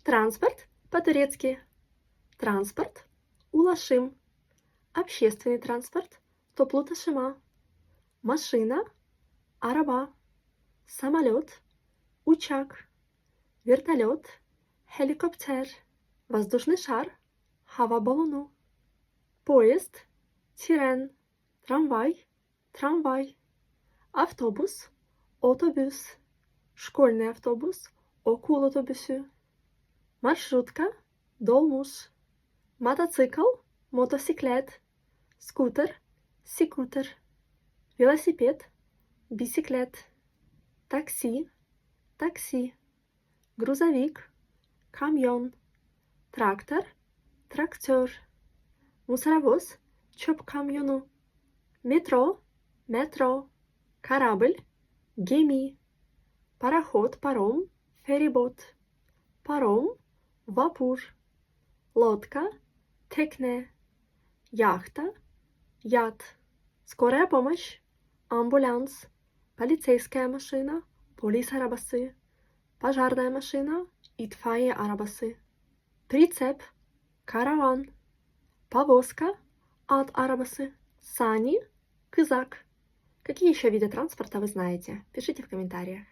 Транспорт по-турецки. Транспорт ulaşım. Общественный транспорт toplu taşıma. Машина, araba. Самолет, uçak. Вертолет, helikopter. Воздушный шар, hava balonu. Поезд, tren. Трамвай, tramvay. Автобус, otobüs. Школьный автобус, okul otobüsü. Маршрутка, dolmuş. Мотоцикл, motosiklet. Скутер, scooter. Велосипед, bisiklet. Такси, такси. Грузовик, kamyon. Трактор, traktör. Мусоровоз, çöp kamyonu. Метро, metro. Корабль, gemi. Пароход, паром, feribot. Паром, vapur. Лодка, tekne. Яхта, yacht. Скорая помощь, ambulans. Полицейская машина, polis arabası. Пожарная машина, itfaiye arabası. Прицеп, karavan. Повозка, at arabası. Сани, кызак. Какие еще виды транспорта вы знаете? Пишите в комментариях.